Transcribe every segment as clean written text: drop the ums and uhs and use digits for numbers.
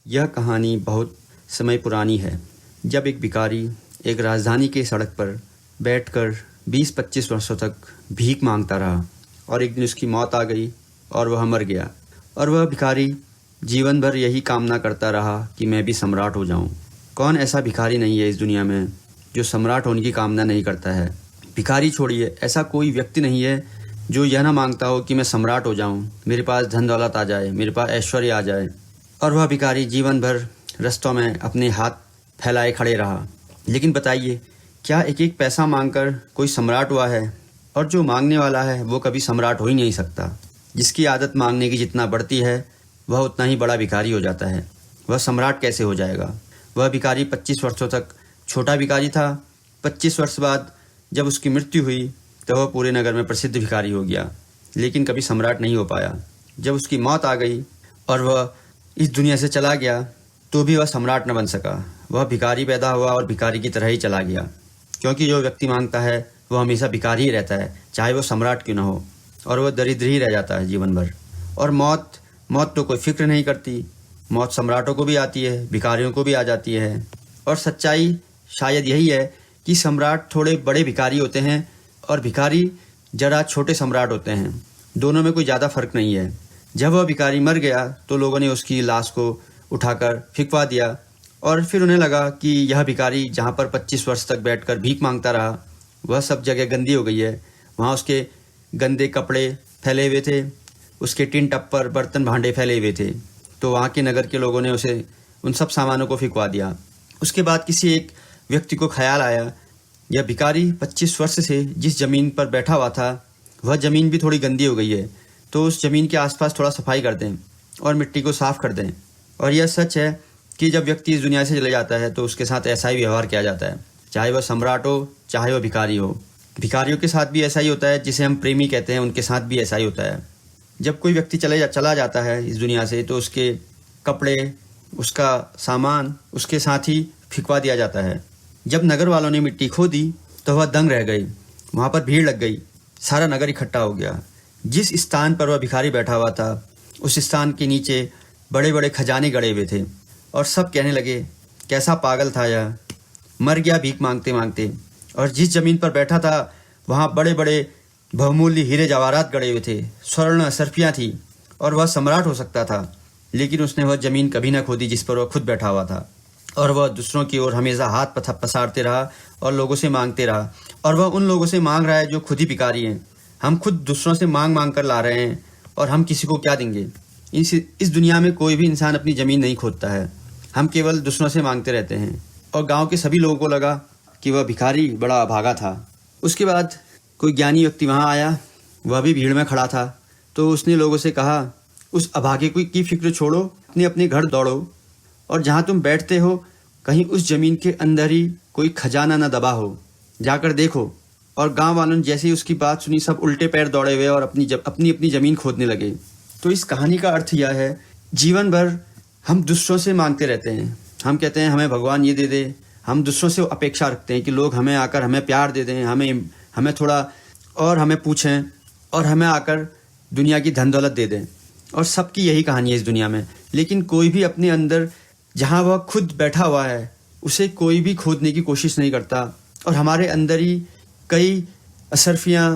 यह कहानी बहुत समय पुरानी है, जब एक भिखारी एक राजधानी के सड़क पर बैठकर 20-25 वर्षों तक भीख मांगता रहा और एक दिन उसकी मौत आ गई और वह मर गया। और वह भिखारी जीवन भर यही कामना करता रहा कि मैं भी सम्राट हो जाऊं। कौन ऐसा भिखारी नहीं है इस दुनिया में जो सम्राट होने की कामना नहीं करता है। भिखारी छोड़िए, ऐसा कोई व्यक्ति नहीं है जो यह ना मांगता हो कि मैं सम्राट हो जाऊं, मेरे पास धन दौलत आ जाए, मेरे पास ऐश्वर्य आ जाए। और वह भिखारी जीवन भर रस्तों में अपने हाथ फैलाए खड़े रहा। लेकिन बताइए, क्या एक एक पैसा मांगकर कोई सम्राट हुआ है? और जो मांगने वाला है वो कभी सम्राट हो ही नहीं सकता। जिसकी आदत मांगने की जितना बढ़ती है वह उतना ही बड़ा भिखारी हो जाता है। वह सम्राट कैसे हो जाएगा? वह भिखारी 25 वर्षों तक छोटा भिखारी था। 25 वर्ष बाद जब उसकी मृत्यु हुई तो वह पूरे नगर में प्रसिद्ध भिखारी हो गया, लेकिन कभी सम्राट नहीं हो पाया। जब उसकी मौत आ गई और वह इस दुनिया से चला गया तो भी वह सम्राट न बन सका। वह भिखारी पैदा हुआ और भिखारी की तरह ही चला गया, क्योंकि जो व्यक्ति मांगता है वह हमेशा भिखारी ही रहता है, चाहे वो सम्राट क्यों न हो, और वह दरिद्र ही रह जाता है जीवन भर। और मौत तो कोई फिक्र नहीं करती। मौत सम्राटों को भी आती है, भिखारियों को भी आ जाती है। और सच्चाई शायद यही है कि सम्राट थोड़े बड़े भिखारी होते हैं और भिखारी जरा छोटे सम्राट होते हैं। दोनों में कोई ज़्यादा फर्क नहीं है। जब वह भिखारी मर गया तो लोगों ने उसकी लाश को उठाकर फिकवा दिया और फिर उन्हें लगा कि यह भिखारी जहाँ पर 25 वर्ष तक बैठकर भीख मांगता रहा वह सब जगह गंदी हो गई है। वहाँ उसके गंदे कपड़े फैले हुए थे, उसके टिन टप्पर बर्तन भांडे फैले हुए थे। तो वहाँ के नगर के लोगों ने उसे उन सब सामानों को फिकवा दिया। उसके बाद किसी एक व्यक्ति को ख्याल आया, यह भिखारी 25 वर्ष से जिस ज़मीन पर बैठा हुआ था वह ज़मीन भी थोड़ी गंदी हो गई है, तो उस ज़मीन के आसपास थोड़ा सफाई कर दें और मिट्टी को साफ़ कर दें। और यह सच है कि जब व्यक्ति इस दुनिया से चले जाता है तो उसके साथ ऐसा ही व्यवहार किया जाता है, चाहे वह सम्राट हो चाहे वह भिखारी हो। भिखारियों के साथ भी ऐसा ही होता है, जिसे हम प्रेमी कहते हैं, उनके साथ भी ऐसा ही होता है। जब कोई व्यक्ति चला जाता है इस दुनिया से तो उसके कपड़े, उसका सामान उसके साथ ही फिकवा दिया जाता है। जब नगर वालों ने मिट्टी खोदी तो वह दंग रह गई। वहाँ पर भीड़ लग गई, सारा नगर इकट्ठा हो गया। जिस स्थान पर वह भिखारी बैठा हुआ था उस स्थान के नीचे बड़े बड़े खजाने गड़े हुए थे और सब कहने लगे, कैसा पागल था यह, मर गया भीख मांगते मांगते। और जिस ज़मीन पर बैठा था वहाँ बड़े बड़े बहुमूल्य हीरे जवाहरात गड़े हुए थे, स्वर्ण असरफियाँ थी और वह सम्राट हो सकता था। लेकिन उसने वह ज़मीन कभी न खोदी जिस पर वह खुद बैठा हुआ था। और वह दूसरों की ओर हमेशा हाथ पसारते रहा और लोगों से मांगते रहा। और वह उन लोगों से मांग रहा है जो खुद ही भिखारी हैं। हम खुद दूसरों से मांग कर ला रहे हैं और हम किसी को क्या देंगे? इस दुनिया में कोई भी इंसान अपनी ज़मीन नहीं खोदता है, हम केवल दूसरों से मांगते रहते हैं। और गांव के सभी लोगों को लगा कि वह भिखारी बड़ा अभागा था। उसके बाद कोई ज्ञानी व्यक्ति वहाँ आया, वह भी भीड़ में खड़ा था। तो उसने लोगों से कहा, उस अभागे की फिक्र छोड़ो, अपने अपने घर दौड़ो और जहाँ तुम बैठते हो कहीं उस ज़मीन के अंदर ही कोई खजाना न दबा हो, जाकर देखो। और गांव वालों ने जैसे ही उसकी बात सुनी सब उल्टे पैर दौड़े हुए और अपनी ज़मीन खोदने लगे। तो इस कहानी का अर्थ यह है, जीवन भर हम दूसरों से मांगते रहते हैं। हम कहते हैं हमें भगवान ये दे दे, हम दूसरों से अपेक्षा रखते हैं कि लोग हमें आकर हमें प्यार दे दें, हमें थोड़ा और हमें पूछें और हमें आकर दुनिया की धन दौलत दे दें। और सबकी यही कहानी है इस दुनिया में। लेकिन कोई भी अपने अंदर जहाँ वह खुद बैठा हुआ है उसे कोई भी खोदने की कोशिश नहीं करता। और हमारे अंदर ही कई असरफियाँ,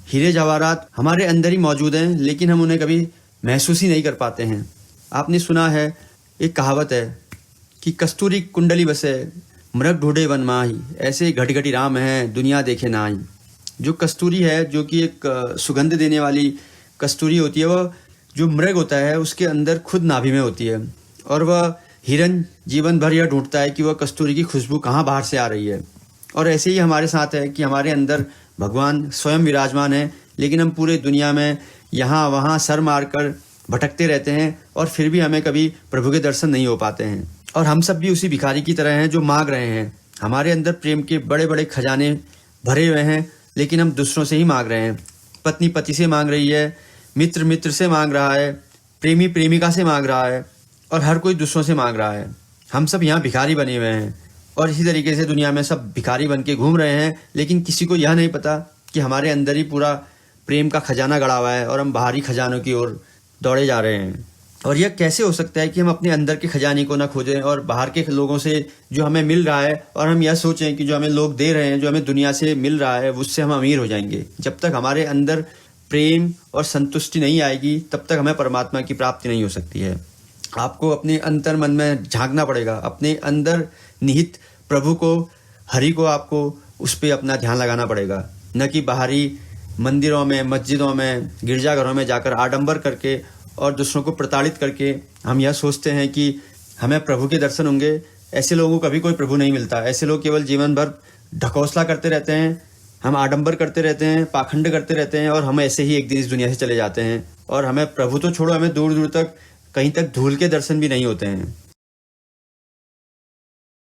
हीरे जवाहरात हमारे अंदर ही मौजूद हैं, लेकिन हम उन्हें कभी महसूस ही नहीं कर पाते हैं। आपने सुना है, एक कहावत है कि कस्तूरी कुंडली बसे मृग ढूंढे वन माही, ऐसे घटी घटी राम है दुनिया देखे नाई। जो कस्तूरी है, जो कि एक सुगंध देने वाली कस्तूरी होती है, वह जो मृग होता है उसके अंदर खुद नाभि में होती है। और वह हिरन जीवन भर यह ढूंढता है कि वह कस्तूरी की खुशबू कहाँ बाहर से आ रही है। और ऐसे ही हमारे साथ है कि हमारे अंदर भगवान स्वयं विराजमान है, लेकिन हम पूरे दुनिया में यहाँ वहाँ सर मारकर भटकते रहते हैं और फिर भी हमें कभी प्रभु के दर्शन नहीं हो पाते हैं। और हम सब भी उसी भिखारी की तरह हैं जो मांग रहे हैं। हमारे अंदर प्रेम के बड़े बड़े खजाने भरे हुए हैं, लेकिन हम दूसरों से ही मांग रहे हैं। पत्नी पति से मांग रही है, मित्र मित्र से मांग रहा है, प्रेमी प्रेमिका से मांग रहा है और हर कोई दूसरों से मांग रहा है। हम सब यहाँ भिखारी बने हुए हैं और इसी तरीके से दुनिया में सब भिखारी बन के घूम रहे हैं, लेकिन किसी को यह नहीं पता कि हमारे अंदर ही पूरा प्रेम का खजाना गड़ा हुआ है और हम बाहरी खजानों की ओर दौड़े जा रहे हैं। और यह कैसे हो सकता है कि हम अपने अंदर के खजाने को ना खोजें और बाहर के लोगों से जो हमें मिल रहा है और हम यह सोचें कि जो हमें लोग दे रहे हैं, जो हमें दुनिया से मिल रहा है, उससे हम अमीर हो जाएंगे। जब तक हमारे अंदर प्रेम और संतुष्टि नहीं आएगी तब तक हमें परमात्मा की प्राप्ति नहीं हो सकती है। आपको अपने अंतर मन में झांकना पड़ेगा, अपने अंदर निहित प्रभु को, हरि को, आपको उस पर अपना ध्यान लगाना पड़ेगा, न कि बाहरी मंदिरों में, मस्जिदों में, गिरजाघरों में जाकर आडंबर करके और दूसरों को प्रताड़ित करके हम यह सोचते हैं कि हमें प्रभु के दर्शन होंगे। ऐसे लोगों को कभी कोई प्रभु नहीं मिलता। ऐसे लोग केवल जीवन भर ढकोसला करते रहते हैं, हम आडंबर करते रहते हैं, पाखंड करते रहते हैं और हम ऐसे ही एक दिन इस दुनिया से चले जाते हैं और हमें प्रभु तो छोड़ो, हमें दूर दूर तक कहीं तक धूल के दर्शन भी नहीं होते हैं।